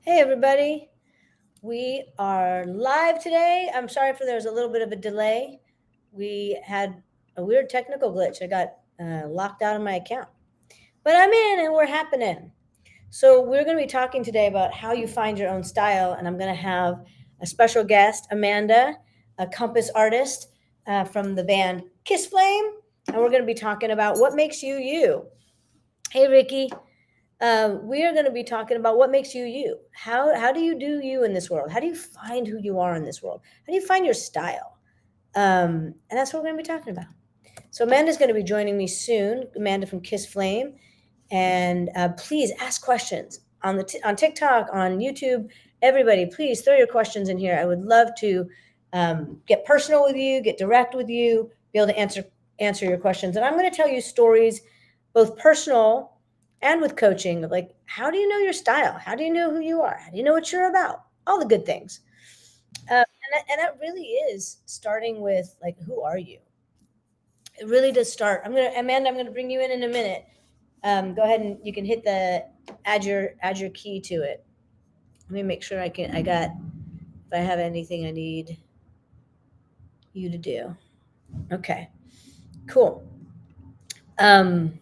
Hey, everybody. We are live today. I'm sorry for there was a little bit of a delay. We had a weird technical glitch. I got locked out of my account, but I'm in and we're happening. So, we're going to be talking today about how you find your own style. And I'm going to have a special guest, Amanda, a compass artist from the band Kiss Flame. And we're going to be talking about what makes you you. Hey, Ricky. We are going to be talking about what makes you you. How do you in this world? How do you find who you are in this world? How do you find your style? And that's what we're going to be talking about. So Amanda's going to be joining me soon. Amanda from Kiss Flame, and please ask questions on on TikTok, on YouTube. Everybody, please throw your questions in here. I would love to get personal with you, get direct with you, be able to answer your questions. And I'm going to tell you stories, both personal and with coaching, of like, how do you know your style? How do you know who you are? How do you know what you're about? All the good things. And that really is starting with like, who are you? It really does start. Amanda, I'm gonna bring you in a minute. Go ahead and you can hit the add your key to it. Let me make sure I got if I have anything I need you to do. Okay, cool. Um,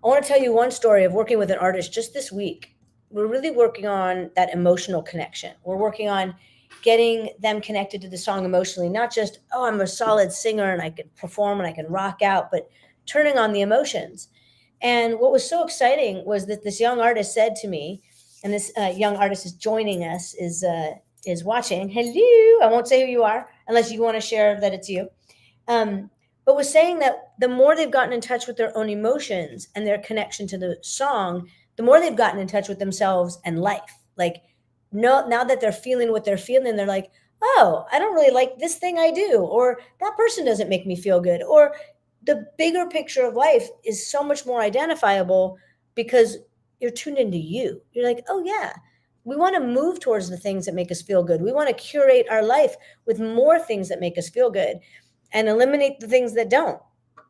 I want to tell you one story of working with an artist just this week. We're really working on that emotional connection. We're working on getting them connected to the song emotionally, not just, oh, I'm a solid singer and I can perform and I can rock out, but turning on the emotions. And what was so exciting was that this young artist said to me, and this young artist is joining us, is watching. Hello, I won't say who you are unless you want to share that it's you. Um, but was saying that the more they've gotten in touch with their own emotions and their connection to the song, the more they've gotten in touch with themselves and life. Like, no, now that they're feeling what they're feeling, they're like, oh, I don't really like this thing I do, or that person doesn't make me feel good, or the bigger picture of life is so much more identifiable because you're tuned into you. You're like, oh, yeah, we want to move towards the things that make us feel good. We want to curate our life with more things that make us feel good and eliminate the things that don't.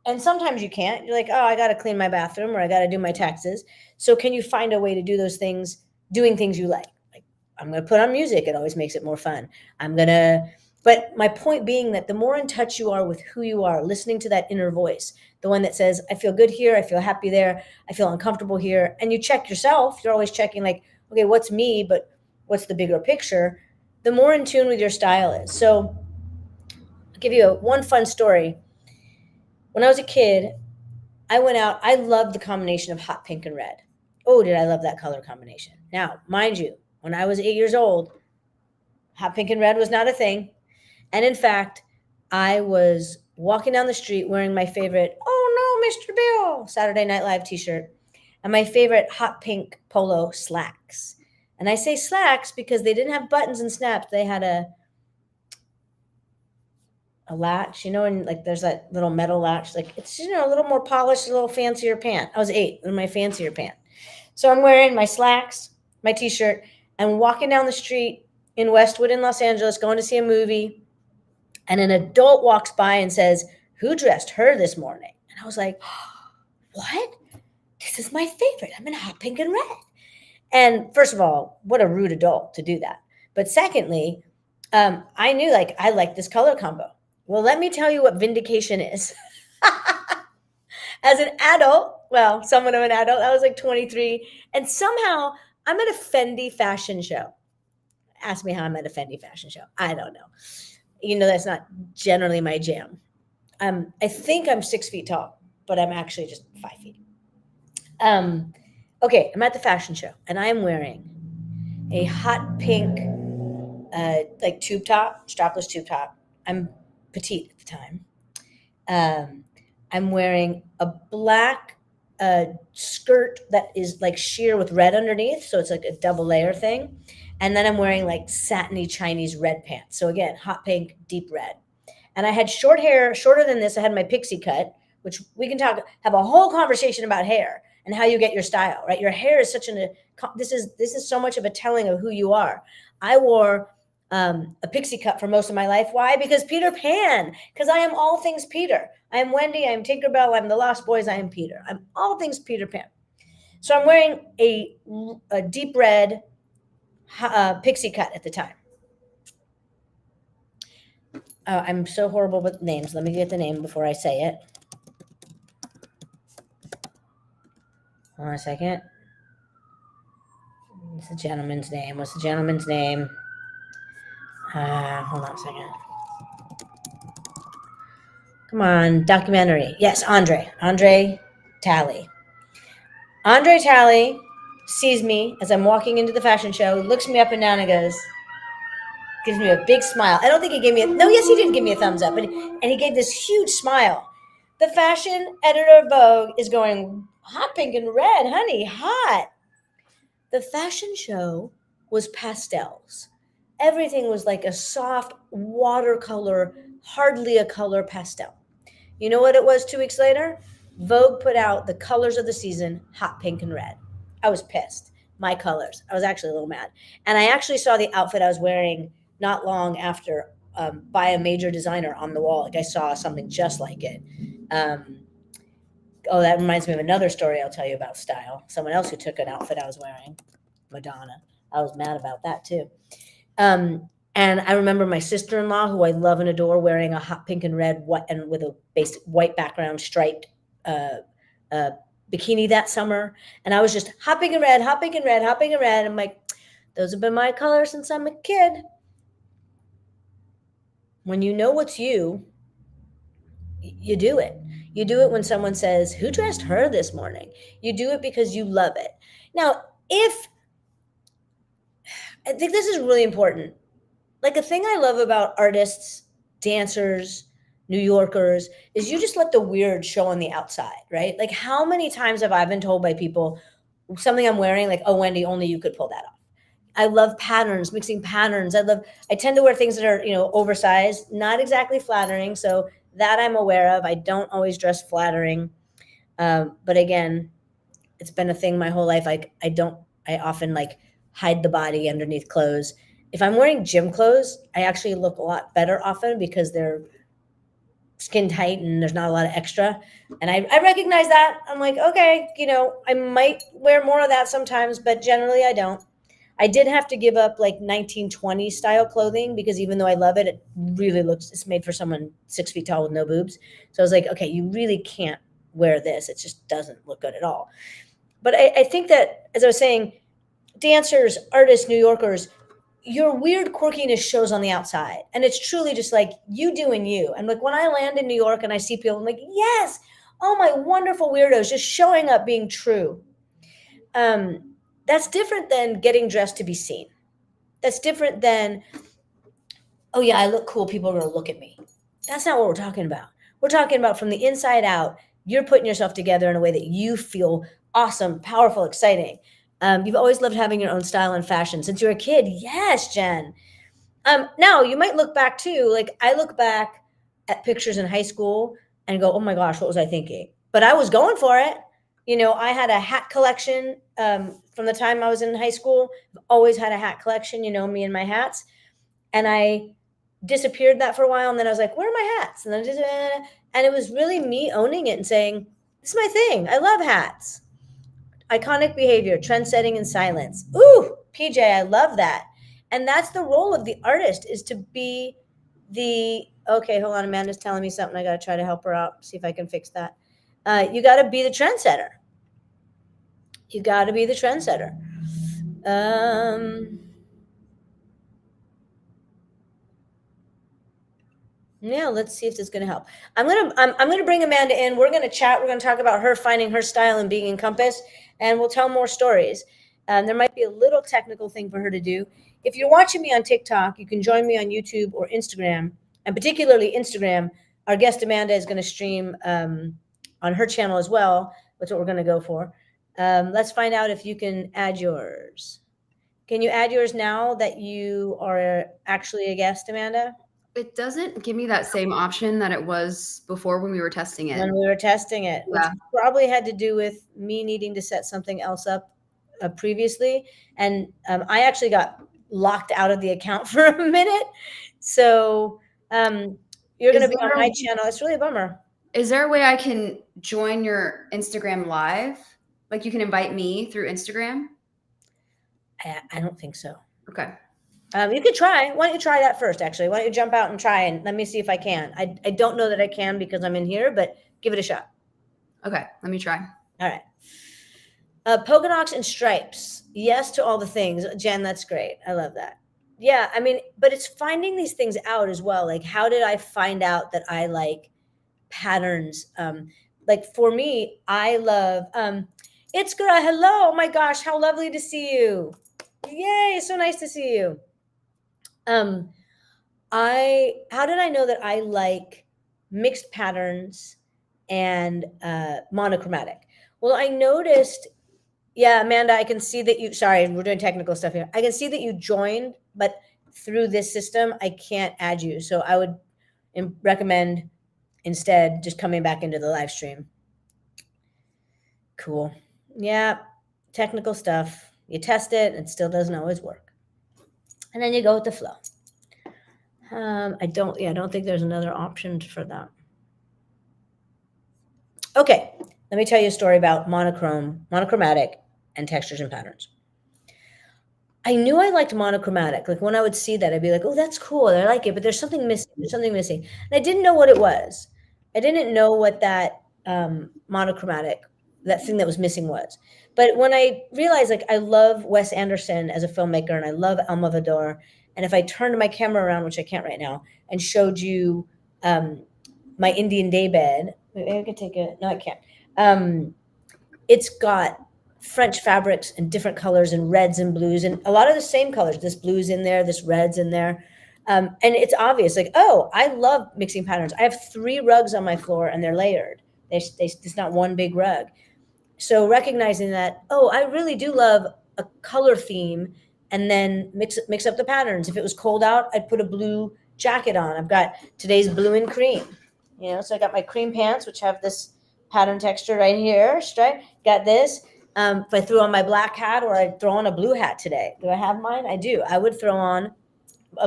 And sometimes you can't. You're like, oh, I got to clean my bathroom or I got to do my taxes. So can you find a way to do those things, doing things you like? Like, I'm going to put on music. It always makes it more fun. I'm going to, but my point being that the more in touch you are with who you are, listening to that inner voice, the one that says, I feel good here. I feel happy there. I feel uncomfortable here. And you check yourself. You're always checking like, okay, what's me, but what's the bigger picture? The more in tune with your style is. So I'll give you one fun story. When I was a kid, I went out. I loved the combination of hot pink and red. Oh, did I love that color combination? Now, mind you, when I was 8 years old, hot pink and red was not a thing. And in fact, I was walking down the street wearing my favorite, oh no, Mr. Bill, Saturday Night Live t shirt, and my favorite hot pink polo slacks. And I say slacks because they didn't have buttons and snaps. They had a latch, and like there's that little metal latch, like it's a little more polished, a little fancier pant. I was 8 in my fancier pant. So I'm wearing my slacks, my t-shirt, and walking down the street in Westwood in Los Angeles, going to see a movie, and an adult walks by and says, "Who dressed her this morning?" And I was like, "What? This is my favorite. I'm in hot pink and red." And first of all, what a rude adult to do that. But secondly, I knew like I like this color combo. Well, let me tell you what vindication is. As an adult, well, somewhat of an adult, I was like 23, and somehow I'm at a Fendi fashion show. Ask me how I'm at a Fendi fashion show. I don't know. That's not generally my jam. I think I'm 6 feet tall, but I'm actually just 5 feet. Um, okay, I'm at the fashion show, and I am wearing a hot pink, like tube top, strapless tube top. I'm petite at the time. Um, I'm wearing a black skirt that is like sheer with red underneath, so it's like a double layer thing. And then I'm wearing like satiny Chinese red pants. So again, hot pink, deep red. And I had short hair, shorter than this. I had my pixie cut, which we can have a whole conversation about hair and how you get your style, right? Your hair is this is so much of a telling of who you are. I wore a pixie cut for most of my life. Why? Because Peter Pan. Because I am all things Peter. I am Wendy. I am Tinkerbell. I'm the Lost Boys. I am Peter. I'm all things Peter Pan. So I'm wearing a deep red pixie cut at the time. I'm so horrible with names. Let me get the name before I say it. Hold on a second. What's the gentleman's name? What's the gentleman's name? Hold on a second. Come on, documentary. Yes, Andre. Andre Talley. Andre Talley sees me as I'm walking into the fashion show, looks me up and down, and gives me a big smile. I don't think he gave me no, yes, he did give me a thumbs up, and he gave this huge smile. The fashion editor of Vogue is going, hot pink and red, honey, hot. The fashion show was pastels. Everything was like a soft watercolor, hardly a color pastel. You know what it was 2 weeks later? Vogue put out the colors of the season, hot pink and red. I was pissed. My colors. I was actually a little mad. And I actually saw the outfit I was wearing not long after by a major designer on the wall. Like I saw something just like it. Um, oh, that reminds me of another story I'll tell you about style. Someone else who took an outfit I was wearing, Madonna. I was mad about that too. And I remember my sister-in-law, who I love and adore, wearing a hot pink and red and with a basic white background striped uh, uh, bikini that summer. And I was just hot pink and red, hot pink and red, hot pink and red. I'm like, those have been my colors since I'm a kid. When you know what's you, you do it. You do it when someone says, who dressed her this morning? You do it because you love it. Now, I think this is really important. Like a thing I love about artists, dancers, New Yorkers is you just let the weird show on the outside, right? Like how many times have I been told by people something I'm wearing, like, oh, Wendy, only you could pull that off. I love patterns, mixing patterns. I tend to wear things that are, oversized, not exactly flattering. So that I'm aware of. I don't always dress flattering. But again, it's been a thing my whole life. I often like hide the body underneath clothes. If I'm wearing gym clothes, I actually look a lot better often because they're skin tight and there's not a lot of extra. And I recognize that. I'm like, okay, I might wear more of that sometimes, but generally I don't. I did have to give up like 1920s style clothing because even though I love it, it really it's made for someone 6 feet tall with no boobs. So I was like, okay, you really can't wear this. It just doesn't look good at all. But I think that, as I was saying, dancers, artists, New Yorkers, your weird quirkiness shows on the outside. And it's truly just like you doing you. And like when I land in New York and I see people, I'm like, yes, oh, my wonderful weirdos just showing up being true. That's different than getting dressed to be seen. That's different than, oh, yeah, I look cool. People are going to look at me. That's not what we're talking about. We're talking about from the inside out, you're putting yourself together in a way that you feel awesome, powerful, exciting. You've always loved having your own style and fashion since you were a kid. Yes, Jen. Now you might look back too. Like I look back at pictures in high school and go, oh my gosh, what was I thinking? But I was going for it. I had a hat collection from the time I was in high school. I've always had a hat collection, me and my hats. And I disappeared that for a while. And then I was like, where are my hats? And it was really me owning it and saying, this is my thing. I love hats. Iconic behavior, trend setting and silence. Ooh, PJ, I love that. And that's the role of the artist, is to be okay, hold on, Amanda's telling me something. I got to try to help her out, see if I can fix that. You got to be the trendsetter. You got to be the trendsetter. Yeah, let's see if this is going to help. I'm gonna bring Amanda in. We're gonna chat. We're gonna talk about her finding her style and being encompassed, and we'll tell more stories. There might be a little technical thing for her to do. If you're watching me on TikTok, you can join me on YouTube or Instagram, and particularly Instagram. Our guest Amanda is going to stream on her channel as well. That's what we're going to go for. Let's find out if you can add yours. Can you add yours now that you are actually a guest, Amanda? It doesn't give me that same option that it was before when we were testing it. When we were testing it, which Yeah. probably had to do with me needing to set something else up previously. And I actually got locked out of the account for a minute. So you're going to be on my channel. It's really a bummer. Is there a way I can join your Instagram live? Like you can invite me through Instagram? I don't think so. Okay. You could try. Why don't you try that first, actually? Why don't you jump out and try and let me see if I can. I don't know that I can because I'm in here, but give it a shot. Okay, let me try. All right. Polka dots and stripes. Yes to all the things. Jen, that's great. I love that. Yeah, I mean, but it's finding these things out as well. Like, how did I find out that I like patterns? Like for me, I love it's girl. Hello. Oh my gosh, how lovely to see you. Yay, so nice to see you. Um, how did I know that I like mixed patterns and monochromatic? Well, I noticed, yeah, Amanda, I can see that you, sorry, we're doing technical stuff here. I can see that you joined, but through this system, I can't add you. So I would recommend instead just coming back into the live stream. Cool. Yeah, technical stuff. You test it, it still doesn't always work. And then you go with the flow. I don't think there's another option for that. Okay, let me tell you a story about monochromatic, and textures and patterns. I knew I liked monochromatic. Like when I would see that, I'd be like, "Oh, that's cool. I like it." But there's something missing. There's something missing, and I didn't know what it was. I didn't know what that monochromatic, that thing that was missing was. But when I realized, like, I love Wes Anderson as a filmmaker, and I love Almodovar, and if I turned my camera around, which I can't right now, and showed you my Indian daybed, maybe I could take a. No, I can't. It's got French fabrics and different colors and reds and blues and a lot of the same colors. This blue's in there, this red's in there. And it's obvious, like, oh, I love mixing patterns. I have 3 rugs on my floor and they're layered. It's not one big rug. So recognizing that, oh, I really do love a color theme and then mix up the patterns. If it was cold out, I'd put a blue jacket on. I've got today's blue and cream, so I got my cream pants, which have this pattern texture right here, stripe. Got this. If I threw on my black hat or I throw on a blue hat today, do I have mine? I do. I would throw on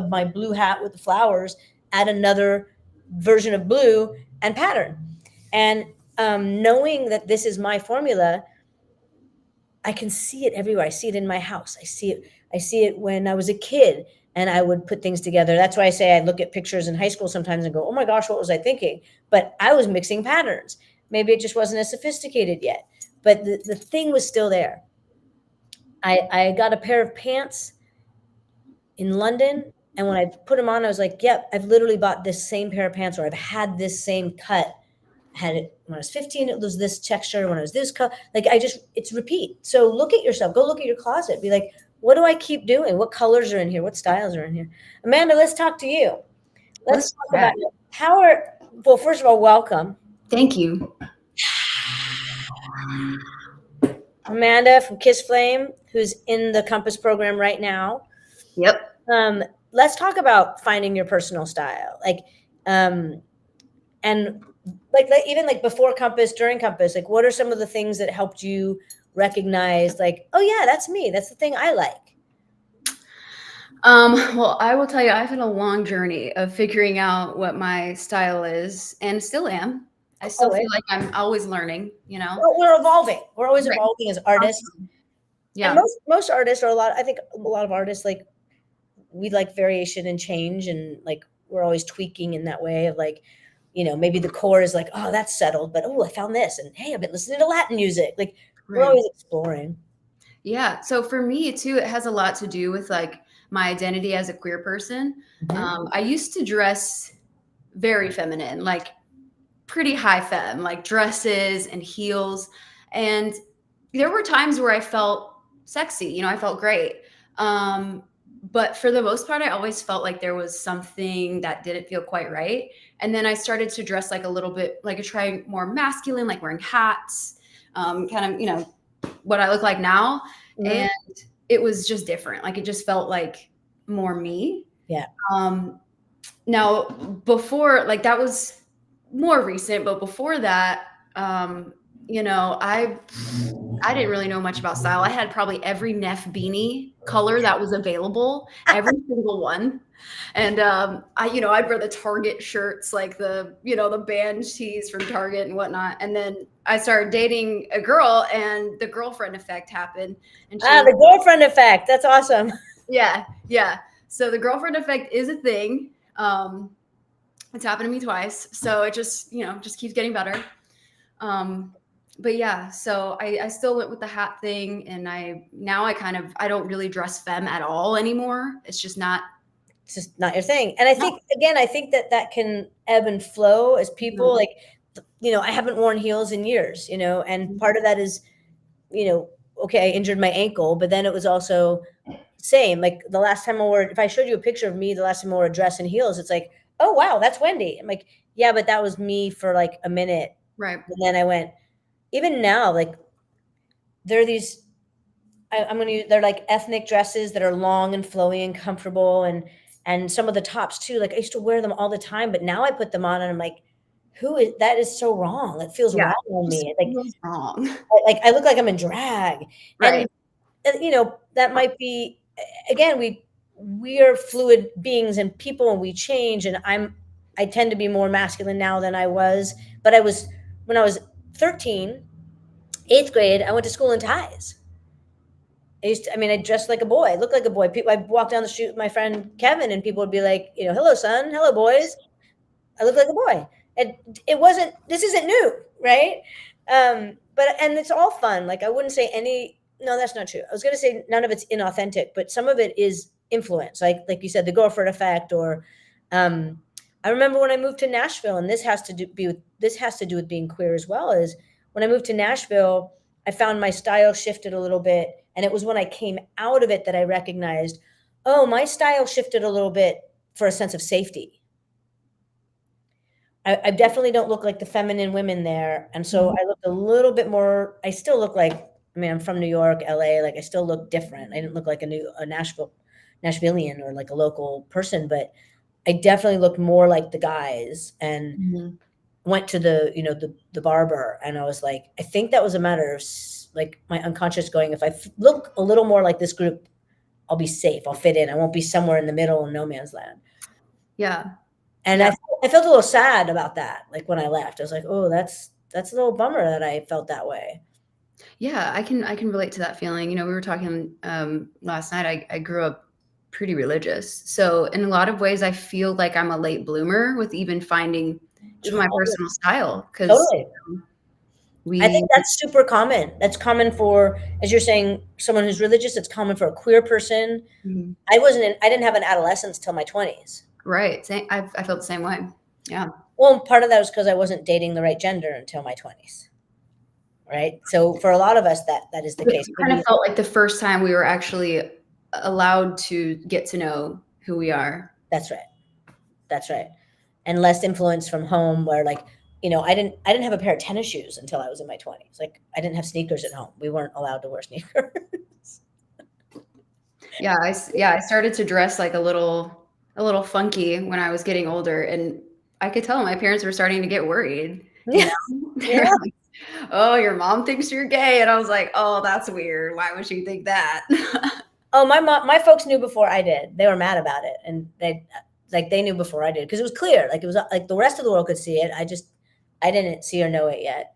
my blue hat with the flowers, add another version of blue and pattern. And knowing that this is my formula, I can see it everywhere. I see it in my house. I see it when I was a kid and I would put things together. That's why I say I look at pictures in high school sometimes and go, oh my gosh, what was I thinking? But I was mixing patterns. Maybe it just wasn't as sophisticated yet, but the thing was still there. I got a pair of pants in London, and when I put them on, I was like, yep, I've literally bought this same pair of pants, or I've had this same cut. I had it when I was 15, it was this texture. When I was this cut, like it's repeat. So look at yourself, go look at your closet. Be like, what do I keep doing? What colors are in here? What styles are in here? Amanda, let's talk to you. Let's talk about well, first of all, welcome. Thank you. Amanda from Kiss Flame, who's in the Compass program right now. Yep. Let's talk about finding your personal style. And like even like before Compass, during Compass, like what are some of the things that helped you recognize, like, oh yeah, that's me. That's the thing I like. Well, I will tell you, I've had a long journey of figuring out what my style is and still am. I still feel like I'm always learning, Well, we're evolving. We're always evolving as artists. Awesome. Yeah. And most artists, or I think a lot of artists, like, we like variation and change, and like we're always tweaking in that way of like, maybe the core is like, oh, that's settled, but oh, I found this, and hey, I've been listening to Latin music. Like we're always exploring. Yeah. So for me too, it has a lot to do with like my identity as a queer person. I used to dress very feminine, like pretty high femme, like dresses and heels. And there were times where I felt sexy, I felt great. But for the most part, I always felt like there was something that didn't feel quite right. And then I started to dress like a little bit, like I try more masculine, like wearing hats, kind of, what I look like now. And it was just different. Like it just felt like more me. Yeah. Now before, like that was more recent, but before that, you know, I didn't really know much about style. I had probably every Neff beanie color that was available, every single one. And I'd wear the Target shirts, like the band tees from Target and whatnot. And then I started dating a girl, and the girlfriend effect happened. And she Ah, was, the girlfriend effect. That's awesome. yeah, yeah. So the girlfriend effect is a thing. It's happened to me twice. So it just keeps getting better. Um, but yeah, so I still went with the hat thing, and I don't really dress femme at all anymore. It's just not. It's just not your thing. And I No. think, again, I think that that can ebb and flow as people, like, I haven't worn heels in years, and part of that is, okay, I injured my ankle, but then it was also same. Like the last time if I showed you a picture of me, the last time I wore a dress and heels, it's like, oh, wow, that's Wendy. I'm like, yeah, but that was me for like a minute. Right. And then I went, even now, like, there are these, I'm going to use, they're like ethnic dresses that are long and flowy and comfortable. And some of the tops too, like I used to wear them all the time, but now I put them on and I'm like, that is so wrong. It feels Yeah. wrong It on just me. Like, feels wrong. I look like I'm in drag. Right. And that might be, again, we are fluid beings and people, and we change, and I tend to be more masculine now than I was, but I was when I was 13, 8th grade, I went to school in ties. I dressed like a boy. I looked like a boy. I walked down the street with my friend Kevin, and people would be like, hello, son. Hello, boys. I look like a boy. It wasn't, this isn't new, right? And it's all fun. Like, I wouldn't say no, that's not true. I was going to say none of it's inauthentic, but some of it is influence. Like you said, the girlfriend effect, or, I remember when I moved to Nashville, and this has to do with being queer as well, is when I moved to Nashville, I found my style shifted a little bit. And it was when I came out of it that I recognized, oh, my style shifted a little bit for a sense of safety. I definitely don't look like the feminine women there, and so Mhm. I look a little bit more. I still look like, I'm from New York, LA, like I still look different. I didn't look like a Nashvilleian, or like a local person, but I definitely looked more like the guys, and Mhm. went to the barber, and I was like, I think that was a matter of like my unconscious going, if I look a little more like this group, I'll be safe. I'll fit in. I won't be somewhere in the middle in no man's land. Yeah. And Yeah. I felt a little sad about that. Like when I left, I was like, oh, that's a little bummer that I felt that way. Yeah, I can relate to that feeling. We were talking last night. I grew up pretty religious. So in a lot of ways I feel like I'm a late bloomer with even finding even my Totally. personal style, cuz Totally. I we think that's super common. That's common for, as you're saying, someone who's religious. It's common for a queer person. Mhm. I didn't have an adolescence till my 20s. Right. I felt the same way. Yeah. Well, part of that was because I wasn't dating the right gender until my 20s. Right. So for a lot of us, that is the It case. kind of Maybe felt like the first time we were actually allowed to get to know who we are. that's right. That's right. And less influence from home, where, like, I didn't have a pair of tennis shoes until I was in my 20s. Like, I didn't have sneakers at home. We weren't allowed to wear sneakers. Yeah, I started to dress like a little funky when I was getting older, and I could tell my parents were starting to get worried, you Yeah. know? They're Yeah. like, "Oh, your mom thinks you're gay." And I was like, "Oh, that's weird. Why would she think that?" Oh, my folks knew before I did. They were mad about it, and they knew before I did, because it was clear. Like, it was like the rest of the world could see it. I didn't see or know it yet.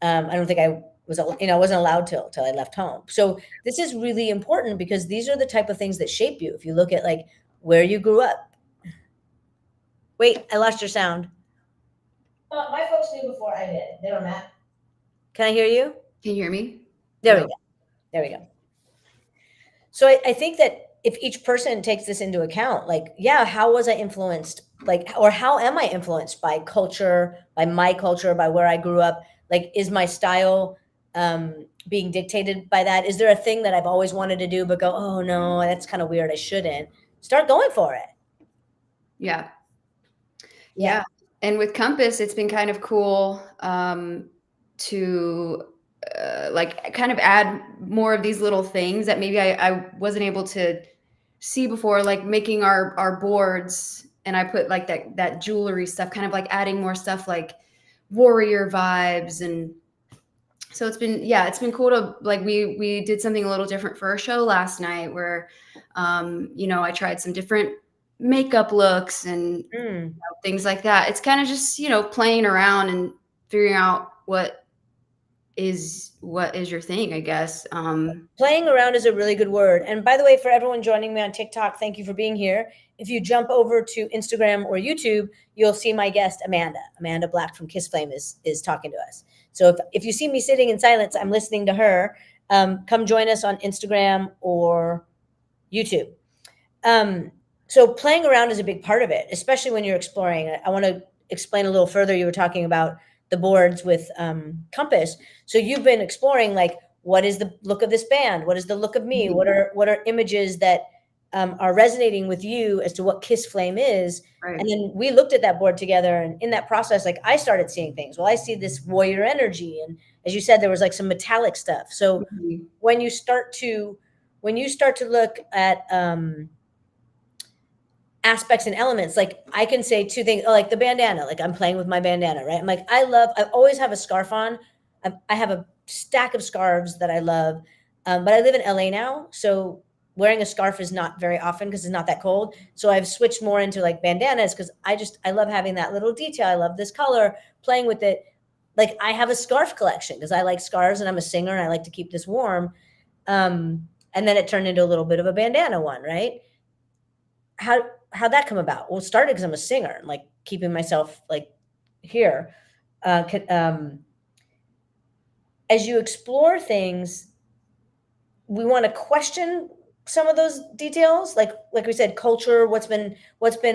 I don't think I wasn't allowed till I left home. So this is really important, because these are the type of things that shape you. If you look at, like, where you grew up. Wait, I lost your sound. My folks knew before I did. They were mad. Can I hear you? Can you hear me? There we Hello? go. There we go. So I think that if each person takes this into account, like, yeah, how was I influenced? Like, or how am I influenced by culture, by my culture, by where I grew up? Like, is my style being dictated by that? Is there a thing that I've always wanted to do, but go, oh no, that's kind of weird, I shouldn't? Start going for it. Yeah. Yeah. Yeah. And with Compass, it's been kind of cool, to, like, kind of add more of these little things that maybe I wasn't able to see before, like making our boards, and I put like that jewelry stuff, kind of like adding more stuff like warrior vibes, and So it's been cool to like, we did something a little different for our show last night where, I tried some different makeup looks and Mm. things like that. It's kind of just, playing around and figuring out what is your thing, I guess. Playing around is a really good word. And by the way, for everyone joining me on TikTok, thank you for being here. If you jump over to Instagram or YouTube, you'll see my guest Amanda. Amanda Black from Kiss Flame is talking to us. So if you see me sitting in silence, I'm listening to her. Come join us on Instagram or YouTube. Um, so playing around is a big part of it, especially when you're exploring. I want to explain a little further. You were talking about the boards with Compass. So you've been exploring like what is the look of this band? What is the look of me? What are images that are resonating with you as to what Kiss Flame is? Right. And then we looked at that board together, and in that process, like I started seeing things. Well, I see this warrior energy, and as you said, there was like some metallic stuff. So Mhm. when you start to look at aspects and elements, like I can say two things, like the bandana, like I'm playing with my bandana, right? I'm like, I always have a scarf on. I have a stack of scarves that I love. But I live in LA now, so wearing a scarf is not very often because it's not that cold. So I've switched more into like bandanas because I love having that little detail. I love this color, playing with it. Like I have a scarf collection because I like scarves and I'm a singer and I like to keep this warm. And then it turned into a little bit of a bandana one, right? How'd that come about? Well, it started because I'm a singer and like keeping myself like here. As you explore things, we want to question some of those details, like we said, culture, what's been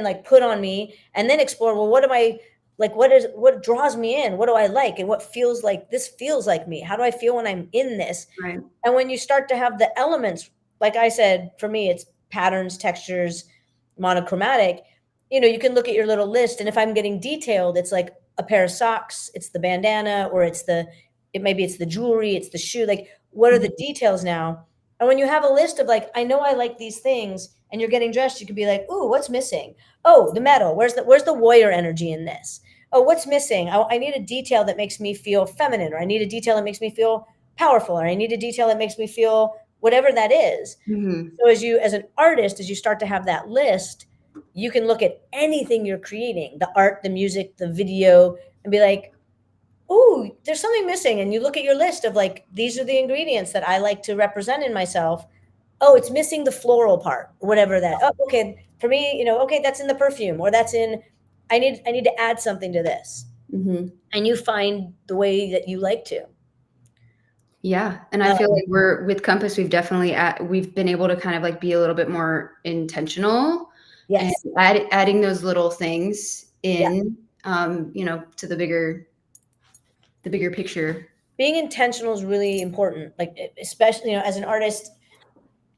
like put on me, and then explore. Well, what am I like? What draws me in? What do I like? And what feels like this feels like me? How do I feel when I'm in this? Right. And when you start to have the elements, like I said, for me, it's patterns, textures, monochromatic. You can look at your little list, and if I'm getting detailed, it's like a pair of socks, it's the bandana, or maybe it's the jewelry, it's the shoe. Like, what are the Mhm. details now? And when you have a list of like, I know I like these things, and you're getting dressed, you could be like, ooh, what's missing? Oh, the metal. Where's the warrior energy in this? Oh, what's missing? I need a detail that makes me feel feminine, or I need a detail that makes me feel powerful, or I need a detail that makes me feel whatever that is. Mhm. So as an artist, as you start to have that list, you can look at anything you're creating, the art, the music, the video, and be like, "Ooh, there's something missing." And you look at your list of like, these are the ingredients that I like to represent in myself. Oh, it's missing the floral part, whatever that. Oh, okay. For me, okay, that's in the perfume, or that's in I need to add something to this. Mhm. And you find the way that you like to. Yeah, and I feel Um, like we're with Compass, we've been able to kind of like be a little bit more intentional and yes. adding those little things Yeah. in, to the bigger picture. Being intentional is really important. Like especially, as an artist,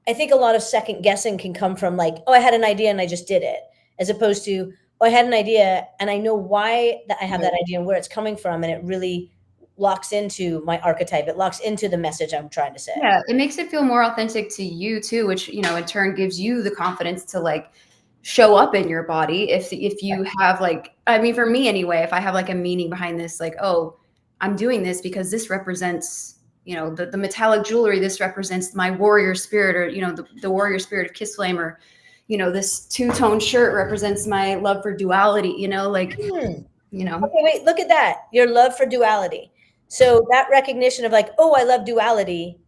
I think a lot of second guessing can come from like, oh, I had an idea and I just did it, as opposed to, oh, I had an idea and I know why that I have that Right. idea and where it's coming from, and it really locks into my archetype. It locks into the message I'm trying to say. Yeah, it makes it feel more authentic to you too, which, in turn gives you the confidence to like show up in your body. If you have like, I mean, for me anyway, if I have like a meaning behind this, like, oh, I'm doing this because this represents, the metallic jewelry, this represents my warrior spirit, or, the warrior spirit of Kiss Flame, or, this two-tone shirt represents my love for duality, like, Hmm. you know. Okay, wait, look at that. Your love for duality. So that recognition of like, oh, I love duality.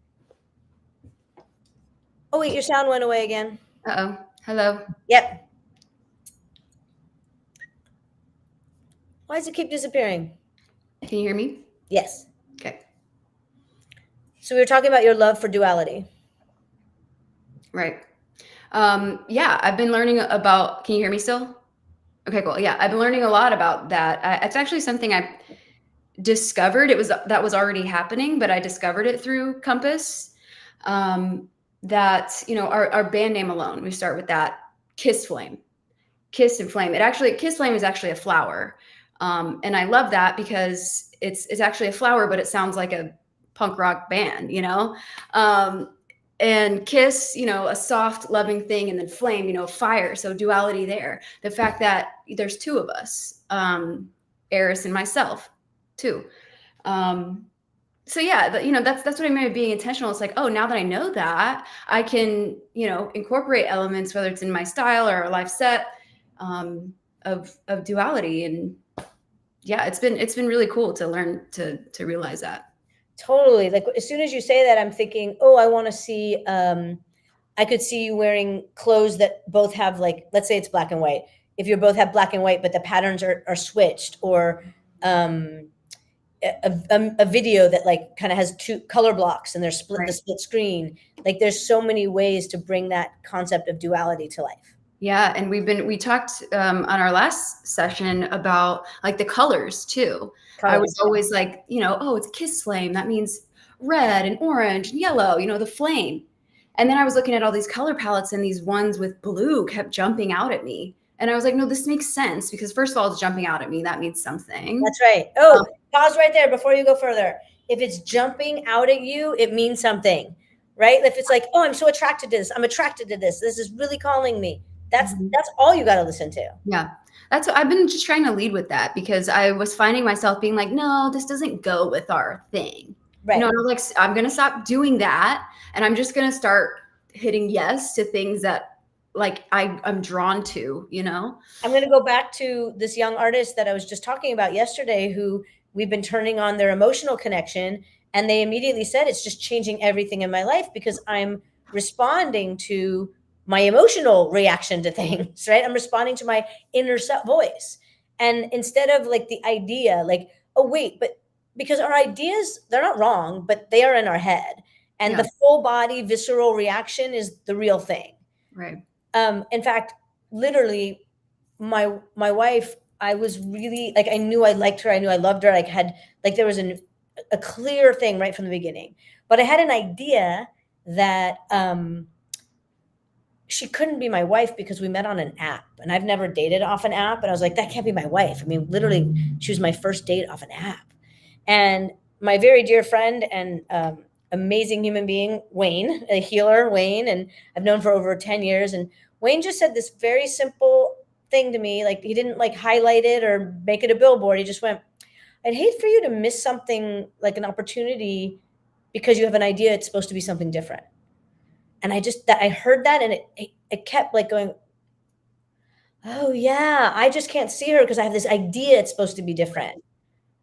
Oh, wait, your sound went away again. Uh-oh. Hello. Yep. Why does it keep disappearing? Can you hear me? Yes. Okay. So we were talking about your love for duality. Right. Yeah, I've been learning about, can you hear me still? Okay, cool. Yeah, I've been learning a lot about that. It's actually something I discovered. That was already happening, but I discovered it through Compass. Um, that, our band name alone, we start with that, Kiss Flame. Kiss and Flame. Kiss Flame is actually a flower. And I love that because it's actually a flower, but it sounds like a punk rock band, Um, and Kiss, a soft, loving thing, and then Flame, fire. So duality there. The fact that there's two of us, Eris and myself, too. Um, So yeah, that's what I meant by being intentional. It's like, oh, now that I know that, I can, incorporate elements, whether it's in my style or a life set, of duality. And yeah, it's been really cool to learn to realize that. Totally. Like as soon as you say that, I'm thinking, oh, I want to see, I could see you wearing clothes that both have, like, let's say it's black and white. If you both have black and white, but the patterns are switched, or um, a video that like kind of has two color blocks and they're split, the Right. split screen. Like there's so many ways to bring that concept of duality to life. Yeah, and we talked on our last session about like the colors too. I Colors. was always like, oh, it's kiss flame. That means red and orange and yellow, the flame. And then I was looking at all these color palettes, and these ones with blue kept jumping out at me. And I was like, no, this makes sense, because first of all, it's jumping out at me. That means something. That's right. Um, Oh, pause right there before you go further. If it's jumping out at you, it means something, right? If it's like, oh, I'm so attracted to this, I'm attracted to this, this is really calling me. That's mhm. that's all you got to listen to. Yeah. That's what I've been just trying to lead with, that because I was finding myself being like, no, this doesn't go with our thing. Right. And I'm like, I'm going to stop doing that. And I'm just going to start hitting yes to things that like I'm drawn to. I'm going to go back to this young artist that I was just talking about yesterday, who we've been turning on their emotional connection. And they immediately said, it's just changing everything in my life because I'm responding to my emotional reaction to things, right? I'm responding to my inner voice. And instead of like the idea, like, oh, wait, but because our ideas, they're not wrong, but they are in our head. And Yeah. the full body visceral reaction is the real thing. Right. In fact, literally, my wife, I was really like, I knew I liked her, I knew I loved her. Like had like there was a clear thing right from the beginning. But I had an idea that she couldn't be my wife because we met on an app, and I've never dated off an app. And I was like, that can't be my wife. I mean, literally, she was my first date off an app. And my very dear friend and amazing human being, Wayne, a healer, Wayne, and I've known for over 10 years. And Wayne just said this very simple thing to me. Like he didn't like highlight it or make it a billboard. He just went, I'd hate for you to miss something, like an opportunity, because you have an idea it's supposed to be something different. And I heard that, and it kept like going, oh yeah, I just can't see her because I have this idea it's supposed to be different.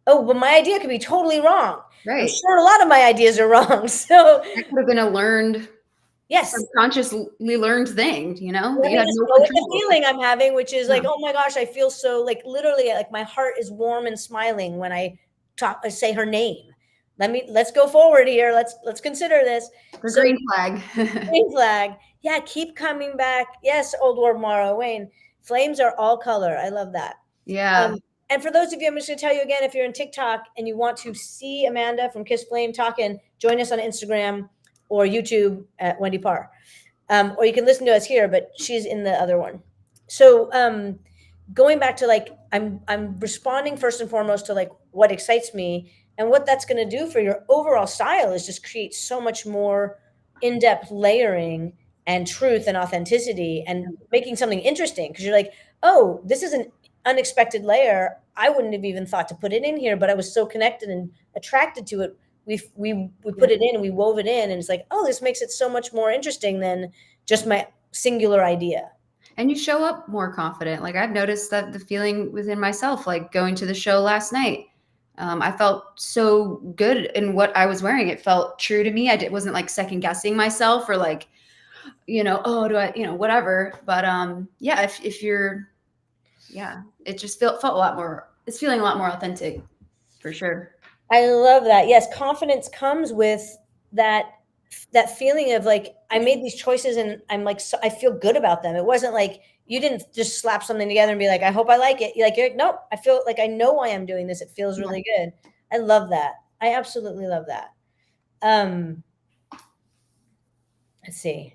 Oh, but my idea could be totally wrong. I'm Right. sure a lot of my ideas are wrong. So That could have been a learned, yes, subconsciously learned thing, that let you me had just no go with the control over. feeling I'm having, which is Yeah. like, oh my gosh, I feel so like literally like my heart is warm and smiling when I say her name. Let's go forward here. Let's consider this. The So green flag. green flag. Yeah, keep coming back. Yes, old War Morrow, Wayne. Flames are all color. I love that. Yeah. Um, and for those of you, I'm just going to tell you again, if you're in TikTok and you want to see Amanda from Kiss Flame talking, join us on Instagram or YouTube at Wendy Parr. Or you can listen to us here, but she's in the other one. So going back to like, I'm responding first and foremost to like what excites me, and what that's going to do for your overall style is just create so much more in-depth layering and truth and authenticity and making something interesting, because you're like, oh, this is an unexpected layer. I wouldn't have even thought to put it in here, but I was so connected and attracted to it. We Yeah. put it in and we wove it in, and it's like, oh, this makes it so much more interesting than just my singular idea. And you show up more confident. Like I've noticed that the feeling within myself, like going to the show last night, I felt so good in what I was wearing. It felt true to me. Wasn't like second guessing myself or like, oh, do I, whatever. But yeah, if you're, yeah, it just felt a lot more. It's feeling a lot more authentic, for sure. I love that. Yes, confidence comes with that feeling of like, I made these choices and I'm like, so I feel good about them. It wasn't like you didn't just slap something together and be like, I hope I like it. You're like, nope, I feel like I know why I'm doing this. It feels Yeah. really good. I love that. I absolutely love that. Um, let's see.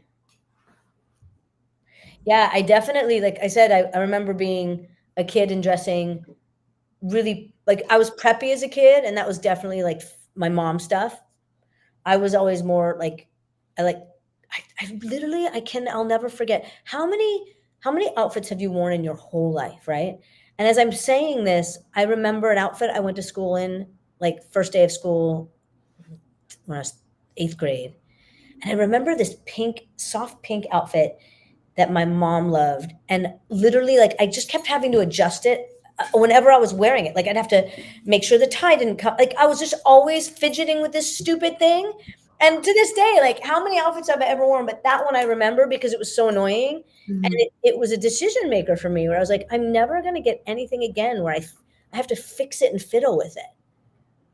Yeah, I definitely, like I said, I remember being a kid and dressing really like, I was preppy as a kid, and that was definitely like my mom stuff. I was always more like, I like, I literally, I'll never forget how many outfits have you worn in your whole life, right? And as I'm saying this, I remember an outfit I went to school in, like first day of school, when I was 8th grade. And I remember this pink, soft pink outfit that my mom loved. And literally, like, I just kept having to adjust it whenever I was wearing it. Like, I'd have to make sure the tie didn't come. Like, I was just always fidgeting with this stupid thing. And to this day, like, how many outfits have I ever worn? But that one I remember because it was so annoying. And it was a decision maker for me where I was like, I'm never going to get anything again where I have to fix it and fiddle with it.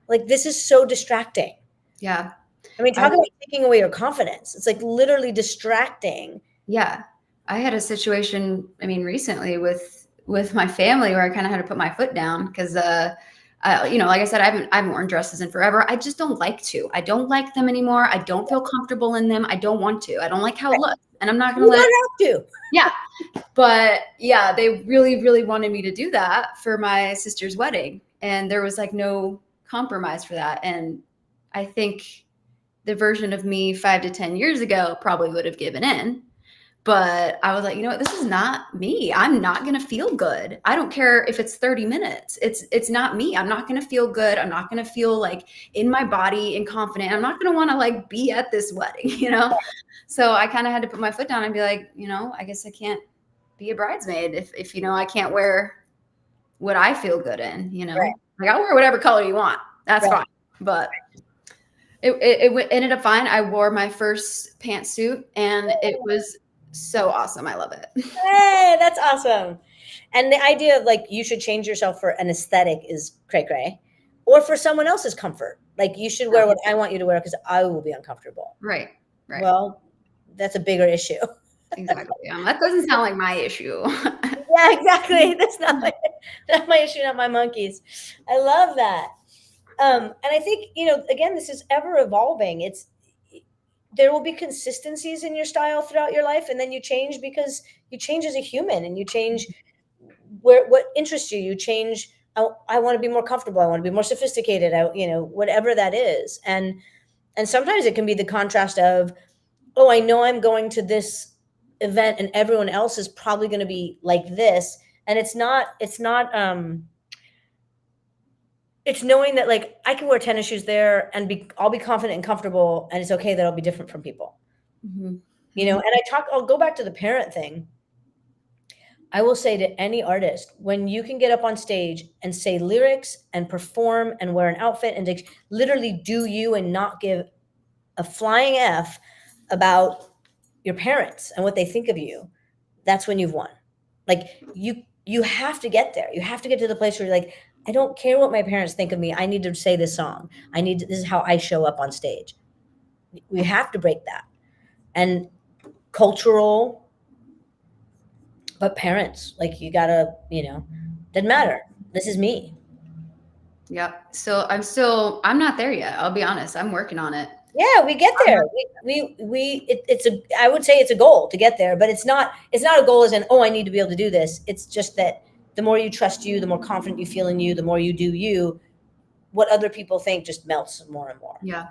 Like, this is so distracting. Yeah. I mean, talk about taking away your confidence. It's like literally distracting. Yeah. I had a situation, I mean, recently with my family where I kind of had to put my foot down because, like I said, I haven't worn dresses in forever. I just don't like to. I don't like them anymore. I don't feel comfortable in them. I don't want to. I don't like how it looks, and I'm not going to let. You don't have to. Yeah, but yeah, they really, really wanted me to do that for my sister's wedding, and there was like no compromise for that. And I think the version of me 5 to 10 years ago probably would have given in. But I was like, you know what? This is not me. I'm not going to feel good. I don't care if it's 30 minutes. It's not me. I'm not going to feel good. I'm not going to feel like in my body and confident. I'm not going to want to like be at this wedding, you know? So I kind of had to put my foot down and be like, I guess I can't be a bridesmaid if I can't wear what I feel good in, Right. Like I'll wear whatever color you want. That's Right. fine. But it ended up fine. I wore my first pantsuit and it was so awesome. I love it. Hey, that's awesome. And the idea of like you should change yourself for an aesthetic is cray cray, or for someone else's comfort. Like you should wear what I want you to wear because I will be uncomfortable. Right. Well, that's a bigger issue. Exactly. That doesn't sound like my issue. Yeah, exactly. That's not my issue, not my monkeys. I love that. And I think, again, this is ever evolving. There will be consistencies in your style throughout your life, and then you change because you change as a human, and you change what interests you. You change. I want to be more comfortable. I want to be more sophisticated. Whatever that is, and sometimes it can be the contrast of, oh, I know I'm going to this event, and everyone else is probably going to be like this, and it's not. It's knowing that like I can wear tennis shoes there and I'll be confident and comfortable, and it's okay that I'll be different from people. Mm-hmm. And I'll go back to the parent thing. I will say to any artist, when you can get up on stage and say lyrics and perform and wear an outfit and literally do you and not give a flying F about your parents and what they think of you, that's when you've won. Like you have to get there. You have to get to the place where you're like, I don't care what my parents think of me. I need to say this song. This is how I show up on stage. We have to break that. And cultural, but parents, like you gotta, doesn't matter. This is me. Yep. So I'm not there yet. I'll be honest. I'm working on it. Yeah, we get there. I would say it's a goal to get there, but it's not a goal as in, oh, I need to be able to do this. It's just that the more you trust you, the more confident you feel in you, the more you do you, what other people think just melts more and more. Yeah.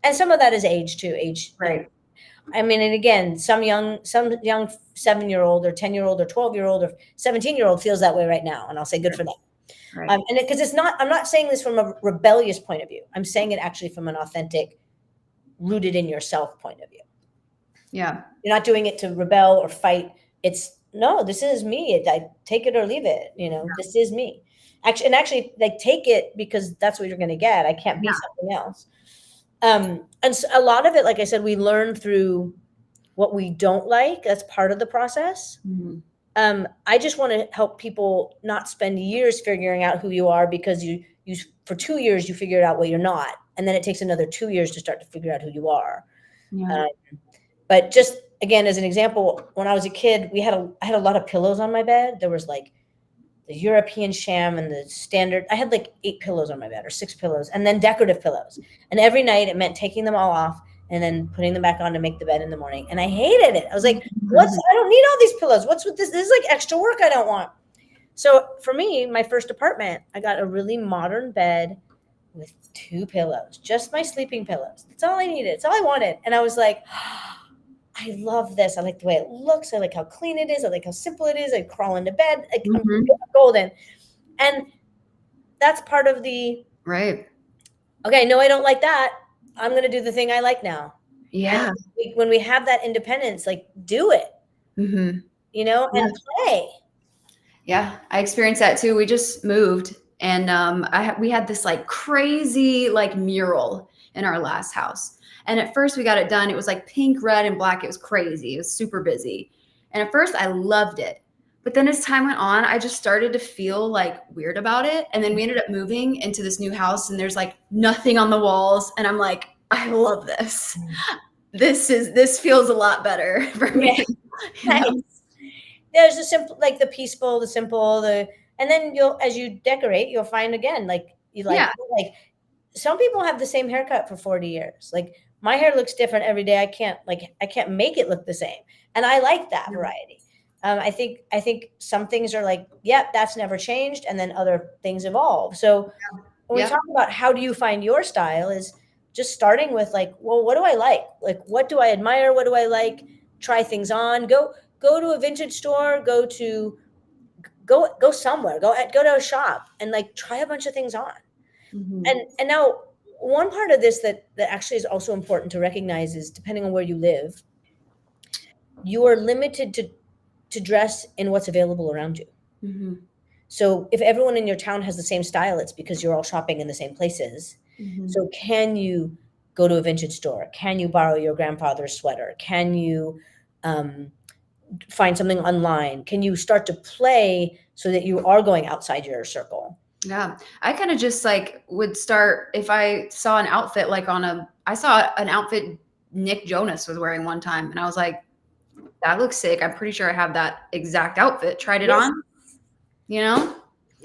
And some of that is age too. Right. I mean, and again, some young 7-year-old or 10-year-old or 12-year-old or 17-year-old feels that way right now. And I'll say good for them. Right. And because I'm not saying this from a rebellious point of view. I'm saying it actually from an authentic, rooted in yourself point of view. Yeah. You're not doing it to rebel or fight. No, this is me. I take it or leave it. This is me. Actually, like take it because that's what you're going to get. I can't be something else. And so a lot of it, like I said, we learn through what we don't like. That's part of the process. Mm-hmm. I just want to help people not spend years figuring out who you are because you for 2 years you figured out what you're not, and then it takes another 2 years to start to figure out who you are. Yeah. But just again, as an example, when I was a kid, I had a lot of pillows on my bed. There was like the European sham and the standard. I had like 8 pillows on my bed or 6 pillows, and then decorative pillows. And every night it meant taking them all off and then putting them back on to make the bed in the morning. And I hated it. I was like, I don't need all these pillows. What's with this? This is like extra work I don't want. So for me, my first apartment, I got a really modern bed with 2 pillows, just my sleeping pillows. That's all I needed. It's all I wanted. And I was like, I love this. I like the way it looks. I like how clean it is. I like how simple it is. I crawl into bed. I'm golden. And that's part of the, right. okay, no, I don't like that. I'm going to do the thing I like now. And Yeah. when we have that independence, like do it, Hmm. and play. Yeah, I experienced that too. We just moved, and we had this like crazy like mural in our last house. And at first we got it done. It was like pink, red, and black. It was crazy. It was super busy. And at first I loved it. But then as time went on, I just started to feel like weird about it. And then we ended up moving into this new house, and there's like nothing on the walls. And I'm like, I love this. This feels a lot better for Yeah. me. You know? Nice. There's the simple, like the peaceful, the simple, and then you'll, as you decorate, you'll find again, like you Yeah. like some people have the same haircut for 40 years. Like my hair looks different every day. I can't make it look the same. And I like that variety. I think some things are like, yep, that's never changed. And then other things evolve. So when we Yep. talk about how do you find your style is just starting with like, well, what do I like? Like, what do I admire? What do I like? Try things on, go to a vintage store, go somewhere, go to a shop and like try a bunch of things on. Mhm. And now one part of this that actually is also important to recognize is depending on where you live, you are limited to dress in what's available around you. Mhm. So if everyone in your town has the same style, it's because you're all shopping in the same places. Mhm. So can you go to a vintage store? Can you borrow your grandfather's sweater? Can you um, find something online? Can you start to play so that you are going outside your circle? Yeah. I kind of just like would start if I saw an outfit like I saw an outfit Nick Jonas was wearing one time, and I was like, that looks sick. I'm pretty sure I have that exact outfit. Tried it Yes. on, you know?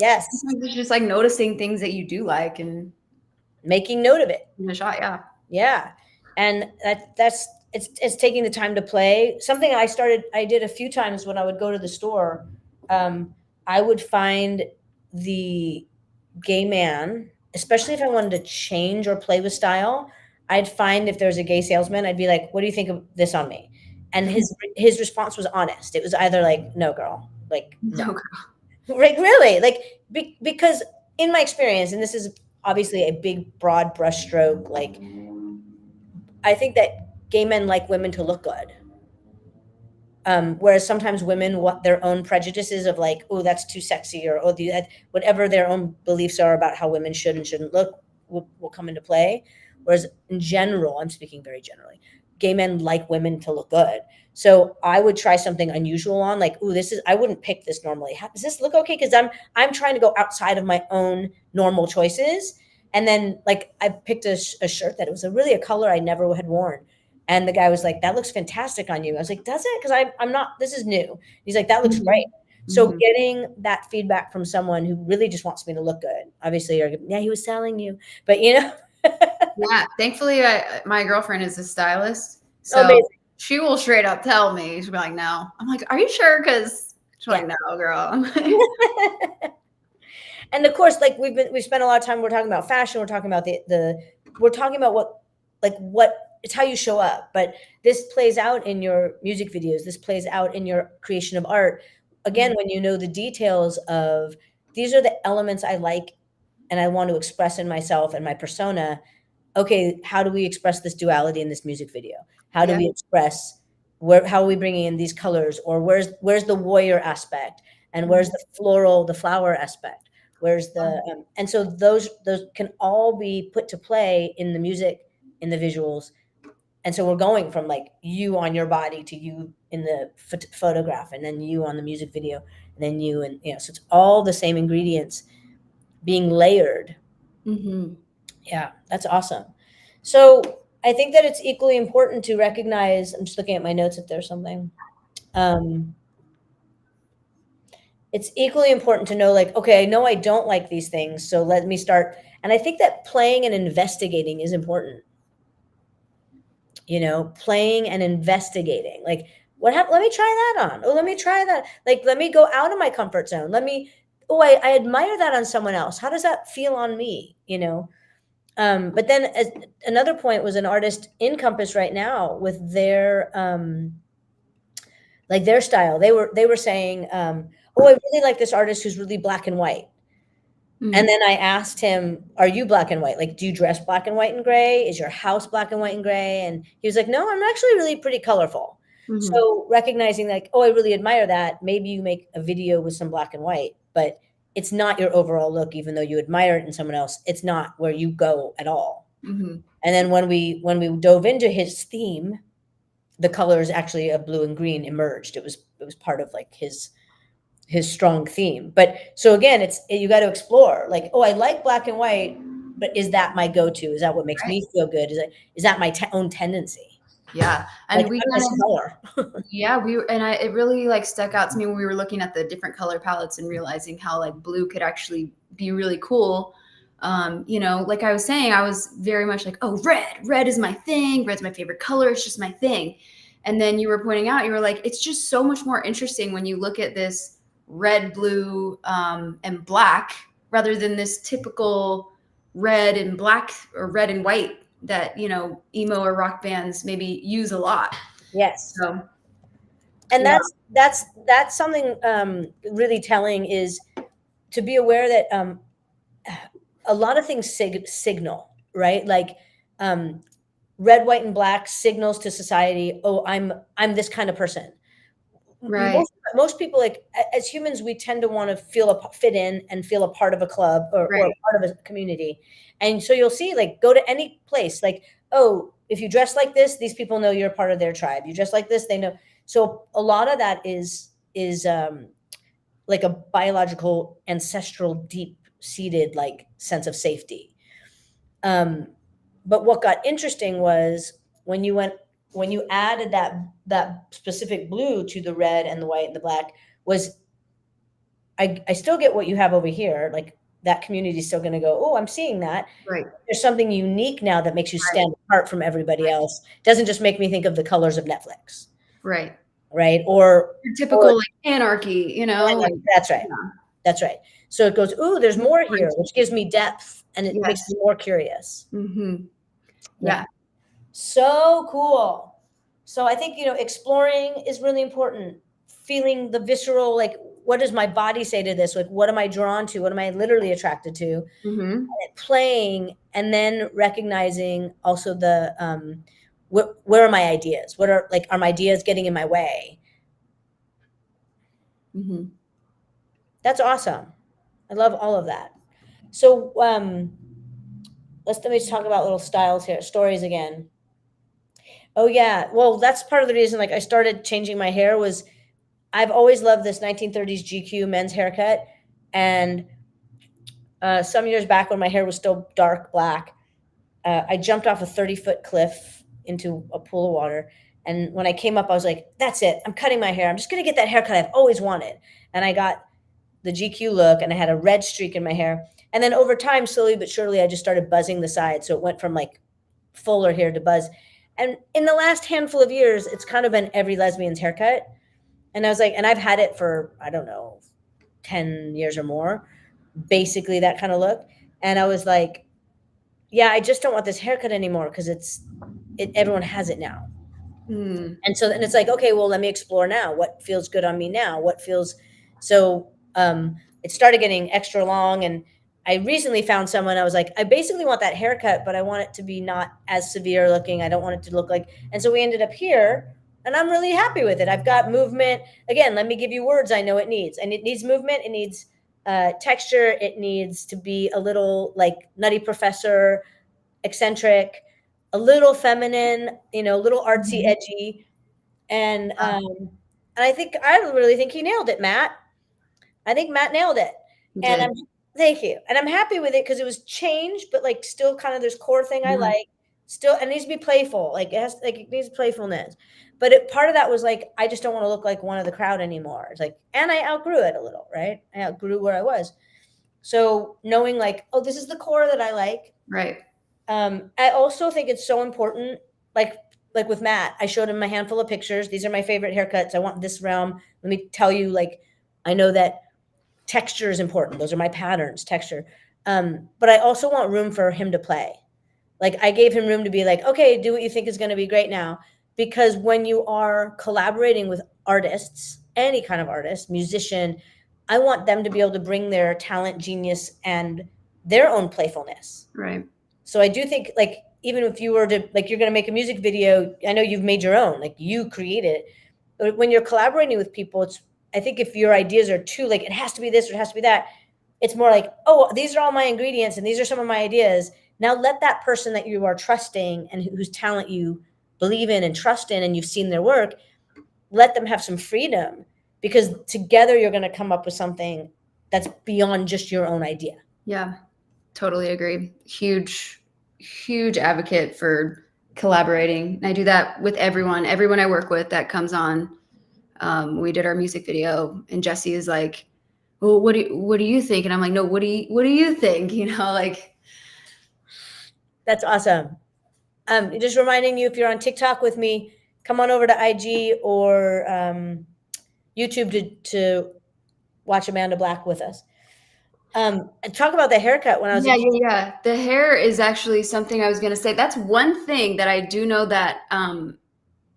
Yes. Sometimes it's just like noticing things that you do like and Making note of it. give it a shot. Yeah. Yeah. And that's it's taking the time to play. Something I did a few times when I would go to the store. I would find the gay man, especially if I wanted to change or play with style. I'd find if there's a gay salesman, I'd be like, "What do you think of this on me?" And his response was honest. It was either like, "No, girl," like, "No," No. like really, like because in my experience, and this is obviously a big broad brushstroke, like I think that gay men like women to look good. Whereas sometimes women what their own prejudices of like, oh, that's too sexy, or oh, whatever their own beliefs are about how women should and shouldn't look will come into play. Whereas in general, I'm speaking very generally, gay men like women to look good. So I would try something unusual on, like, oh, this is I wouldn't pick this normally. Does this look okay? Because I'm trying to go outside of my own normal choices. And then like I picked a shirt that it was really a color I never had worn, and the guy was like, "That looks fantastic on you." I was like, "Does it?" Because I'm not. This is new. He's like, "That looks great." So Mhm. getting that feedback from someone who really just wants me to look good. Obviously, you're yeah, he was selling you, but Yeah. Thankfully, my girlfriend is a stylist, so amazing. she will straight up tell me. She'll be like, "No." I'm like, "Are you sure?" Because she's Yeah. like, "No, girl." I'm like, And of course, like we've spent a lot of time. We're talking about fashion. We're talking about we're talking about what it's how you show up. But this plays out in your music videos. This plays out in your creation of art. Again, when you know the details of these are the elements I like and I want to express in myself and my persona. Okay, how do we express this duality in this music video? How do yeah. we express where how are we bringing in these colors, or where's the warrior aspect, and where's the floral, the flower aspect, where's the and so those can all be put to play in the music, in the visuals. And so we're going from like you on your body to you in the photograph, and then you on the music video, and then you, and so it's all the same ingredients being layered. Hmm. Yeah, that's awesome. So I think that it's equally important to recognize. I'm just looking at my notes if there's something. Um, it's equally important to know, like, okay, I know I don't like these things, so let me start. And I think that playing and investigating is important. Playing and investigating. Like, what happened? Let me try that on. Oh, let me try that. Like, let me go out of my comfort zone. Oh, I admire that on someone else. How does that feel on me? But then as another point was an artist in Compass right now with their like their style. They were saying, "Oh, I really like this artist who's really black and white." And Mm. then I asked him, "Are you black and white? Like, do you dress black and white and gray? Is your house black and white and gray?" And he was like, "No, I'm actually really pretty colorful." Mhm. So recognizing like, oh, I really admire that. Maybe you make a video with some black and white, but it's not your overall look, even though you admire it in someone else. It's not where you go at all. Mhm. And then when we dove into his theme, the colors actually of blue and green emerged. It was part of like his strong theme. But so again, you got to explore like, oh, I like black and white, but is that my go-to? Is that what makes Right. me feel good? Is that my own tendency? Yeah. Like And we I'm kind this of color. Yeah, it really like stuck out to me when we were looking at the different color palettes and realizing how like blue could actually be really cool. Like I was saying, I was very much like, oh, red is my thing. Red's my favorite color. It's just my thing. And then you were pointing out, you were like, it's just so much more interesting when you look at this red, blue, and black rather than this typical red and black or red and white that, emo or rock bands maybe use a lot. Yes. So, And yeah. that's something really telling is to be aware that a lot of things signal, right? Like um, red, white, and black signals to society. Oh, I'm this kind of person. Right. Most people, like as humans, we tend to want to fit in and feel a part of a club or a Right. part of a community. And so you'll see, like, go to any place, like, oh, if you dress like this, these people know you're part of their tribe. You dress like this, they know. So a lot of that is like a biological, ancestral, deep seated like sense of safety. Um, but what got interesting was when you went when you added that specific blue to the red and the white and the black was I still get what you have over here. Like that community is still going to go, oh, I'm seeing that. Right. There's something unique now that makes you Right. stand apart from everybody else. Doesn't just make me think of the colors of Netflix, Right. right? Or Your typical like anarchy, like that's right. yeah. That's right. So it goes, ooh, there's more here, Different. which gives me depth and it makes me Yes. more curious. Mhm. Yeah. Yeah. So cool. So I think, exploring is really important. Feeling the visceral, like, what does my body say to this? Like, what am I drawn to? What am I literally attracted to? Mhm. Playing and then recognizing also where are my ideas? Are my ideas getting in my way? Mhm. That's awesome. I love all of that. So let me just talk about little styles here, stories again. Oh yeah. Well, that's part of the reason like I started changing my hair was I've always loved this 1930s GQ men's haircut. And some years back when my hair was still dark black, I jumped off a 30-foot cliff into a pool of water. And when I came up, I was like, that's it. I'm cutting my hair. I'm just going to get that haircut I've always wanted. And I got the GQ look and I had a red streak in my hair. And then over time, slowly but surely, I just started buzzing the sides. So it went from like fuller hair to buzz. And in the last handful of years, it's kind of been every lesbian's haircut. And I was like, and I've had it for, I don't know, 10 years or more, basically that kind of look. And I was like, yeah, I just don't want this haircut anymore because everyone has it now. Mm. And so then it's like, okay, well, let me explore now. What feels good on me now? What feels so it started getting extra long and I recently found someone I was like, I basically want that haircut, but I want it to be not as severe looking. I don't want it to look like and so we ended up here and I'm really happy with it. I've got movement. Again, let me give you words I know it needs. And it needs movement, it needs texture, it needs to be a little like Nutty Professor, eccentric, a little feminine, a little artsy, Mhm. edgy, and I really think he nailed it, Matt. I think Matt nailed it, You and I'm did. thank you, and I'm happy with it because it was change, but like still kind of this core thing I Mhm. like. Still, it needs to be playful. It needs playfulness. But part of that was like I just don't want to look like one of the crowd anymore. It's like, and I outgrew it a little, right? I outgrew where I was. So knowing like, oh, this is the core that I like. Right. I also think it's so important, like like with Matt, I showed him a handful of pictures. These are my favorite haircuts. I want this realm. Let me tell you, like, I know that texture is important. Those are my patterns, texture. But I also want room for him to play. Like I gave him room to be like, okay, do what you think is going to be great now. Because when you are collaborating with artists, any kind of artist, musician, I want them to be able to bring their talent, genius, and their own playfulness. Right. So I do think, like, even if you were to, like, you're going to make a music video, I know you've made your own, like, you create it. But when you're collaborating with people, it's, I think if your ideas are too, like, it has to be this or it has to be that, it's more like, oh, these are all my ingredients and these are some of my ideas. Now let that person that you are trusting and whose talent you believe in and trust in and you've seen their work, let them have some freedom, because together you're going to come up with something that's beyond just your own idea. Yeah, totally agree. Huge advocate for collaborating. And I do that with everyone I work with that comes on. We did our music video and Jesse is like, well, what do you think? And I'm like, no, what do you think? You know, like. That's awesome. Just reminding you, if you're on TikTok with me, come on over to IG or YouTube to watch Amanda Black with us. And talk about the haircut when I was a kid. Yeah. The hair is actually something I was going to say. That's one thing that I do know that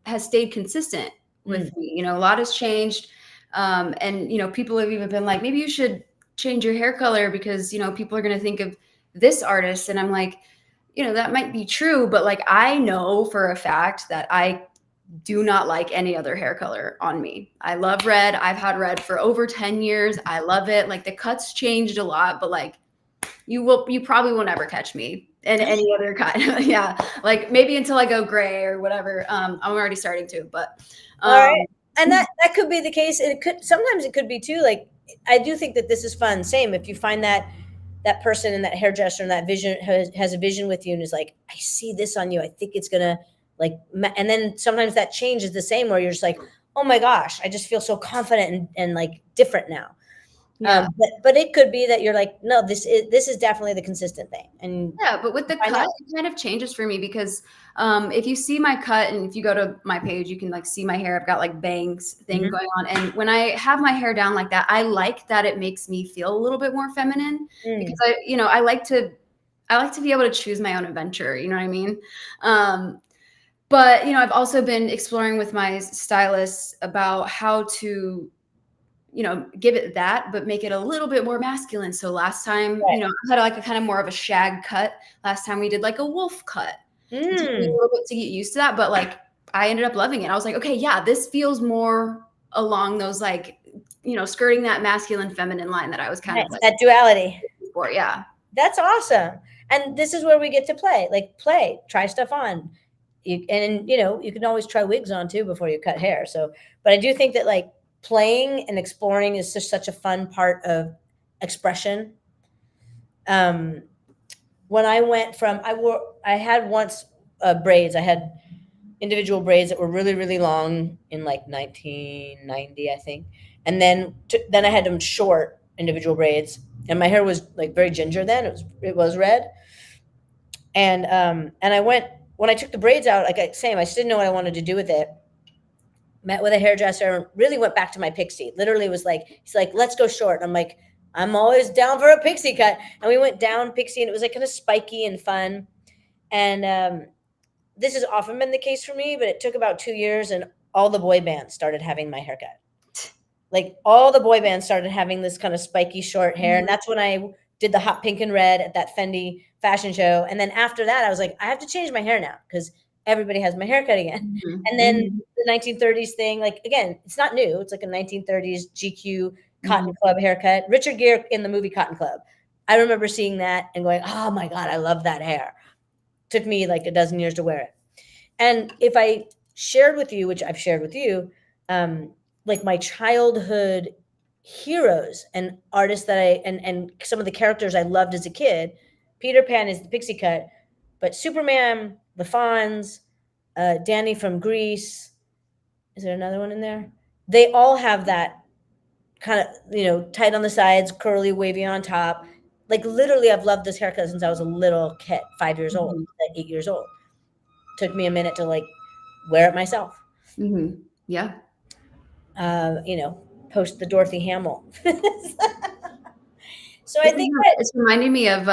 has stayed consistent with me. You know, a lot has changed. And, you know, people have even been like, maybe you should change your hair color because, you know, people are going to think of this artist. And I'm like, you know, that might be true. But like, I know for a fact that I do not like any other hair color on me. I love red. I've had red for over 10 years. I love it. Like the cuts changed a lot, but like you probably will never catch me in any other kind. Yeah. Like maybe until I go gray or whatever. I'm already starting to, but All right. And that could be the case. It could, sometimes it could be too. Like, I do think that this is fun. Same. If you find that person and that hairdresser and that vision has a vision with you and is like, I see this on you. I think it's gonna, like, and then sometimes that change is the same where you're just like, oh my gosh, I just feel so confident and like different now. yeah. But it could be that you're like, no, this is definitely the consistent thing. And Yeah, but with the cut, it kind of changes for me because if you see my cut and if you go to my page, you can like see my hair. I've got like bangs thing going on. And when I have my hair down like that, I like that it makes me feel a little bit more feminine because I like to be able to choose my own adventure. You know what I mean? But, you know, I've also been exploring with my stylist about how to, you know, give it that, but make it a little bit more masculine. So last time, you know, I had like a kind of more of a shag cut. Last time we did like a wolf cut. It took me a little bit to get used to that, but like I ended up loving it. I was like, okay, yeah, this feels more along those like, you know, skirting that masculine feminine line that I was kind of like that duality. For. Yeah. That's awesome. And this is where we get to play, try stuff on. And you know, you can always try wigs on too before you cut hair. So, but I do think that like playing and exploring is just such a fun part of expression. When I went from, I had once braids. I had individual braids that were really, really long in like 1990, I think. And then I had them short individual braids, and my hair was like very ginger then. It was red. And I went, when I took the braids out, like I just didn't know what I wanted to do with it. Met with a hairdresser, really went back to my pixie. Literally was like, he's like, let's go short. And I'm like, I'm always down for a pixie cut. And we went down pixie, and it was like kind of spiky and fun. And this has often been the case for me, but it took about 2 years, and all the boy bands started having my haircut. Like all the boy bands started having this kind of spiky short hair. And that's when I did the hot pink and red at that Fendi fashion show. And then after that, I was like, I have to change my hair now because everybody has my haircut again. And then the 1930s thing, like, again, it's not new. It's like a 1930s GQ Cotton Club haircut. Richard Gere in the movie Cotton Club. I remember seeing that and going, oh my God, I love that hair. Took me like a dozen years to wear it. And if I shared with you, which I've shared with you, like my childhood heroes and artists that and some of the characters I loved as a kid, Peter Pan is the pixie cut, but Superman, the Fonz, Danny from Greece, is there another one in there? They all have that kind of, you know, tight on the sides, curly, wavy on top. Like literally, I've loved this haircut since I was a little kid, 5 years old, 8 years old. Took me a minute to like wear it myself. Yeah. You know, post the Dorothy Hamill. So I think that it's reminding me of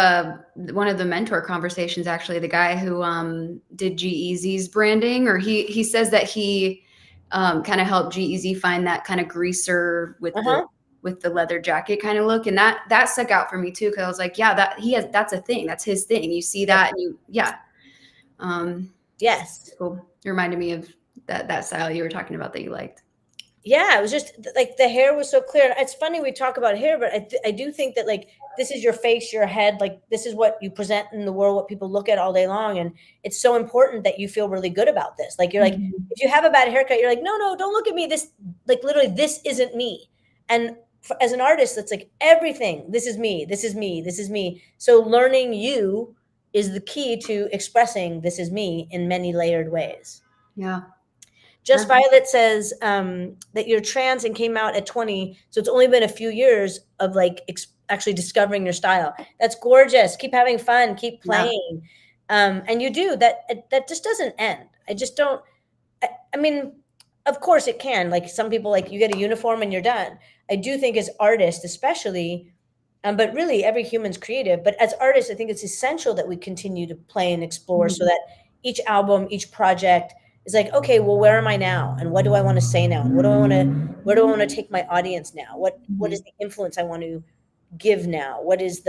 one of the mentor conversations, actually, the guy who did G-Eazy's branding, or he says that he kind of helped G-Eazy find that kind of greaser with with the leather jacket kind of look. And that stuck out for me too. Cause I was like, yeah, that's a thing. That's his thing. You see that and Yes. Cool. It reminded me of that style you were talking about that you liked. Yeah, it was just like the hair was so clear. It's funny we talk about hair, but I do think that like this is your face, your head, like this is what you present in the world, what people look at all day long. And it's so important that you feel really good about this. Like you're like, if you have a bad haircut, you're like, no, don't look at me. This, like literally, this isn't me. And as an artist, that's like everything. This is me. This is me. This is me. So learning you is the key to expressing this is me in many layered ways. Yeah. Just Violet says that you're trans and came out at 20, so it's only been a few years of like actually discovering your style. That's gorgeous. Keep having fun. Keep playing, and you do that. That just doesn't end. I just don't. I mean, of course it can. Like some people, like you get a uniform and you're done. I do think as artists, especially, but really every human's creative. But as artists, I think it's essential that we continue to play and explore, so that each album, each project is like, okay, well, where am I now? And what do I want to say now? And where do I want to take my audience now? What is the influence I want to give now? What is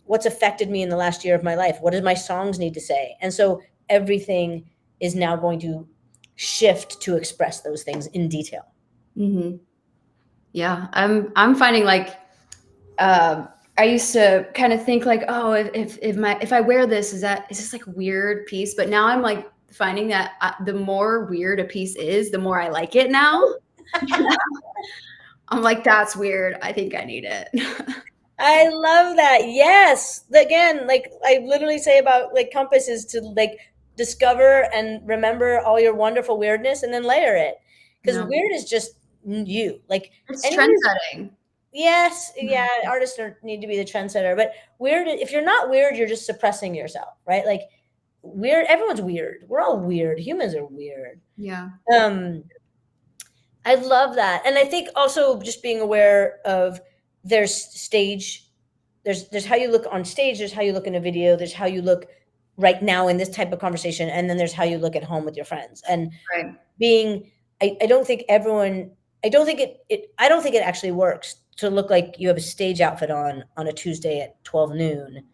what's affected me in the last year of my life? What does my songs need to say? And so everything is now going to shift to express those things in detail. Mm-hmm. Yeah. I'm finding like, I used to kind of think like, oh, if I wear this, is this like a weird piece? But now I'm like finding that the more weird a piece is, the more I like it now. I'm like, that's weird. I think I need it. I love that. Yes. Again, like I literally say about like Compass is to like discover and remember all your wonderful weirdness and then layer it. Because weird is just you. Like it's trendsetting. Yes, yeah, artists need to be the trendsetter. But weird, if you're not weird, you're just suppressing yourself, right? Like weird, everyone's weird. We're all weird. Humans are weird. Yeah. I love that. And I think also just being aware of there's stage, there's how you look on stage, there's how you look in a video, there's how you look right now in this type of conversation, and then there's how you look at home with your friends. And being, I don't think everyone, I don't think it actually works to look like you have a stage outfit on a Tuesday at 12 noon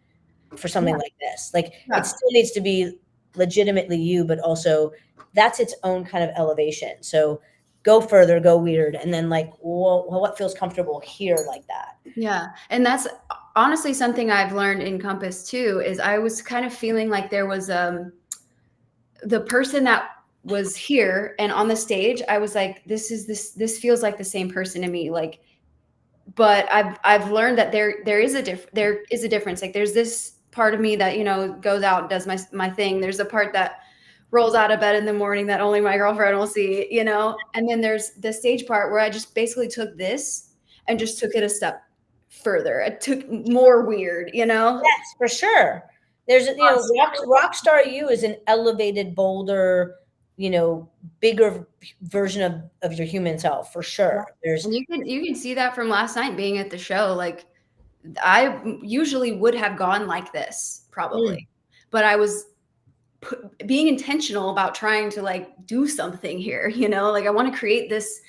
for something like this. Like it still needs to be legitimately you, but also that's its own kind of elevation. So go further, go weird, and then like, well, what feels comfortable here like that? Yeah. And that's honestly something I've learned in Compass too, is I was kind of feeling like there was the person that was here and on the stage, I was like, this feels like the same person to me. Like, but I've learned that there is a difference. Like there's this part of me that, goes out and does my thing. There's a part that rolls out of bed in the morning that only my girlfriend will see, and then there's the stage part where I just basically took this and just took it a step further. It took more weird, Yes, for sure. There's, rock star you is an elevated, bolder, bigger version of your human self, for sure. There's, and you can see that from last night being at the show. Like I usually would have gone like this probably, but I was being intentional about trying to like do something here, like I want to create this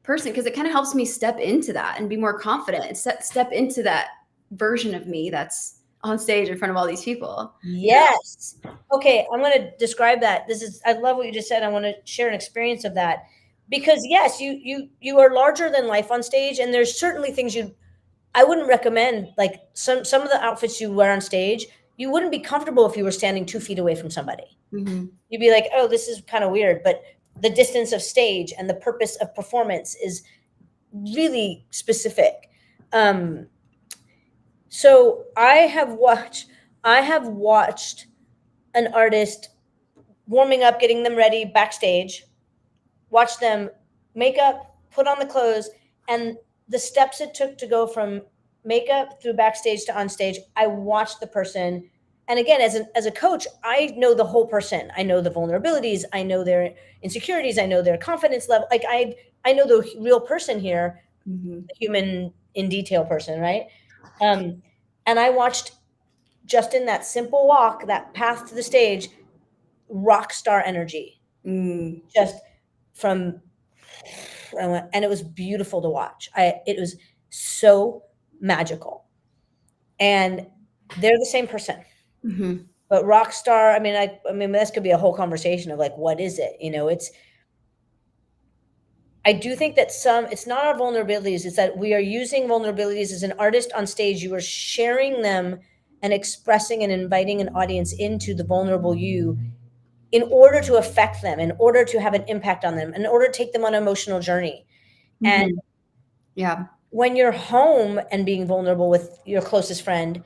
person because it kind of helps me step into that and be more confident and step into that version of me that's on stage in front of all these people. Yes. Okay, I'm going to describe that. I love what you just said. I want to share an experience of that because yes, you are larger than life on stage, and there's certainly things I wouldn't recommend. Like some of the outfits you wear on stage, you wouldn't be comfortable if you were standing 2 feet away from somebody. You'd be like, oh, this is kind of weird. But the distance of stage and the purpose of performance is really specific. So I have watched an artist warming up, getting them ready backstage, watch them make up, put on the clothes, and the steps it took to go from makeup through backstage to on stage. I watched the person. And again, as a coach, I know the whole person. I know the vulnerabilities. I know their insecurities. I know their confidence level. Like I know the real person here, the human in detail person, right? And I watched just in that simple walk, that path to the stage, rock star energy. Just from when I went, and it was beautiful to watch. It was so magical. And they're the same person. Mhm. But rock star, I mean, this could be a whole conversation of like, what is it? I do think that it's not our vulnerabilities, it's that we are using vulnerabilities as an artist on stage. You are sharing them and expressing and inviting an audience into the vulnerable you in order to affect them, in order to have an impact on them, in order to take them on an emotional journey. And Mhm. Yeah. when you're home and being vulnerable with your closest friend,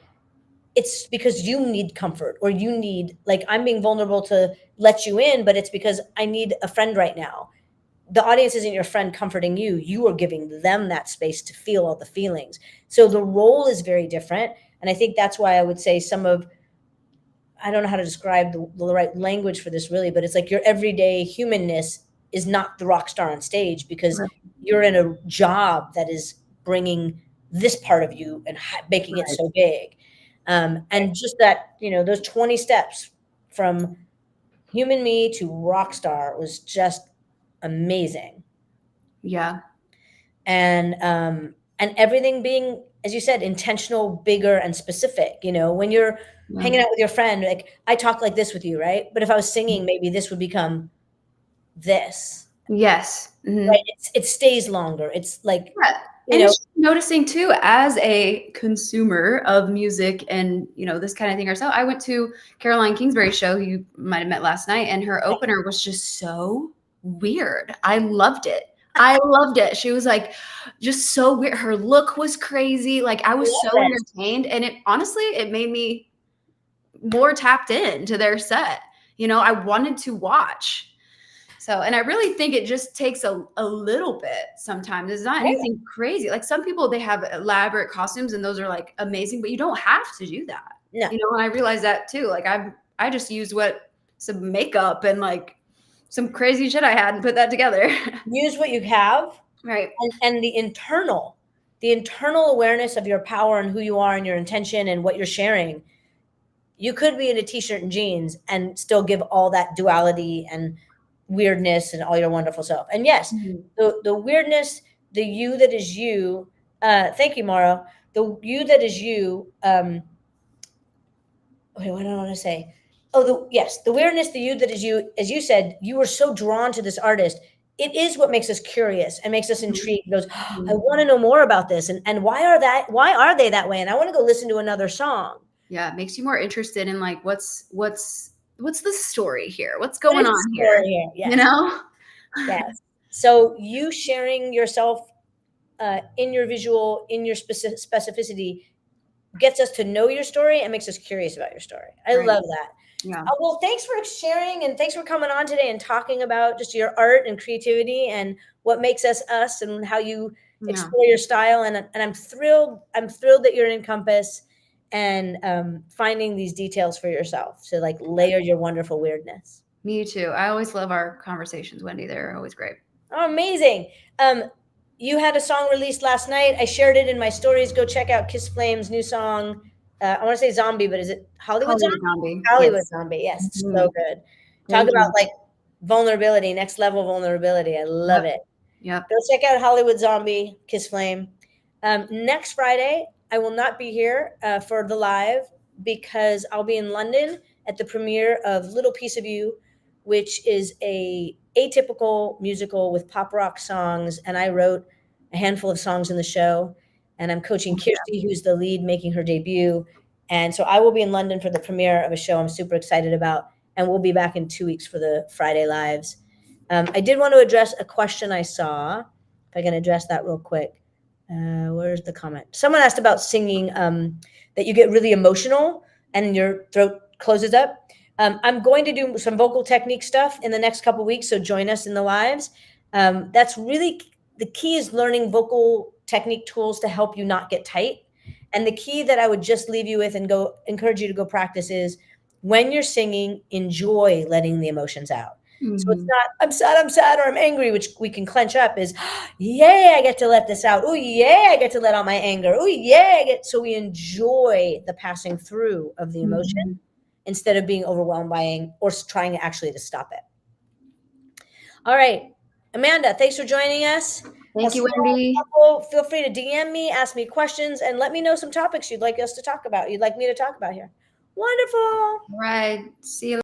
it's because you need comfort, or you need, like, I'm being vulnerable to let you in, but it's because I need a friend right now. The audience isn't your friend comforting you. You are giving them that space to feel all the feelings. So the role is very different. And I think that's why I would say I don't know how to describe the right language for this really, but it's like your everyday humanness is not the rock star on stage, because Right. you're in a job that is bringing this part of you and making it Right. so big. And just that, those 20 steps from human me to rock star was just amazing. Yeah. And everything being, as you said, intentional, bigger, and specific. When you're Yeah. hanging out with your friend, like, I talk like this with you, right? But if I was singing, maybe this would become this, Yes. right? Mhm. It stays longer. It's like, Yeah. you And know it's just noticing too, as a consumer of music and this kind of thing ourselves. I went to Caroline Kingsbury's show, who you might have met last night, and her opener was just so weird. I loved it. I loved it. She was like just so weird. Her look was crazy. Like I I was love so this. entertained. And it honestly, it made me more tapped into their set. I wanted to watch. So, and I really think it just takes a little bit sometimes. It's not Right. anything crazy. Like some people, they have elaborate costumes and those are like amazing, but you don't have to do that. No, And I realized that too. Like I just used some makeup and like some crazy shit I had and put that together. use what you have, Right. and the internal awareness of your power and who you are and your intention and what you're sharing. You could be in a t-shirt and jeans and still give all that duality and weirdness and all your wonderful self. And yes, Mhm. the weirdness, the you that is you. Thank you, Mara. The you that is you. Okay, what do I want to say? Oh, the weirdness, the you that is you. As you said, you were so drawn to this artist. It is what makes us curious and makes us Mhm. intrigued. Goes, I Mhm. want to know more about this, and why are they that way? And I want to go listen to another song. Yeah, it makes you more interested in like what's the story here? What's What going is the on here? story here? You Yes. know? Yes. So you sharing yourself in your visual, in your specificity, gets us to know your story and makes us curious about your story. I Right. love that. Yeah. Well, thanks for sharing, and thanks for coming on today and talking about just your art and creativity and what makes us us and how you Yeah. explore your style. And I'm thrilled. I'm thrilled that you're in Encompass and finding these details for yourself to like layer your wonderful weirdness. Me too. I always love our conversations, Wendy. They're always great. Oh, amazing. Um, you had a song released last night. I shared it in my stories. Go check out Kiss Flame's new song. I want to say Zombie, but is it Hollywood Zombie? Hollywood Zombie. Hollywood Yes. Zombie. Yes, it's so Mhm. good. Talk Thank about you. like vulnerability, next level vulnerability. I love Yep. it. Yep. Go check out Hollywood Zombie, Kiss Flame. Next Friday, I will not be here for the live because I'll be in London at the premiere of Little Piece of You, which is a atypical musical with pop rock songs. And I wrote a handful of songs in the show. And I'm coaching Kirsty, who's the lead, making her debut. And so I will be in London for the premiere of a show I'm super excited about. And we'll be back in 2 weeks for the Friday lives. I did want to address a question I saw. If I can address that real quick. Where's the comment? Someone asked about singing, that you get really emotional and your throat closes up. I'm going to do some vocal technique stuff in the next couple weeks, so join us in the lives. That's really the key, is learning vocal technique tools to help you not get tight. And the key that I would just leave you with and go encourage you to go practice is, when you're singing, enjoy letting the emotions out. So it's Mhm. not, I'm sad, or I'm angry, which we can clench up, is, yay, I get to let this out. Oh, yay, I get to let out my anger. Oh, yay, so we enjoy the passing through of the emotion Mhm. instead of being overwhelmed by or trying actually to stop it. All right. Amanda, thanks for joining us. Thank you, Wendy. Feel free to DM me, ask me questions, and let me know some topics you'd like us to talk about. You'd like me to talk about here. Wonderful. All right. See you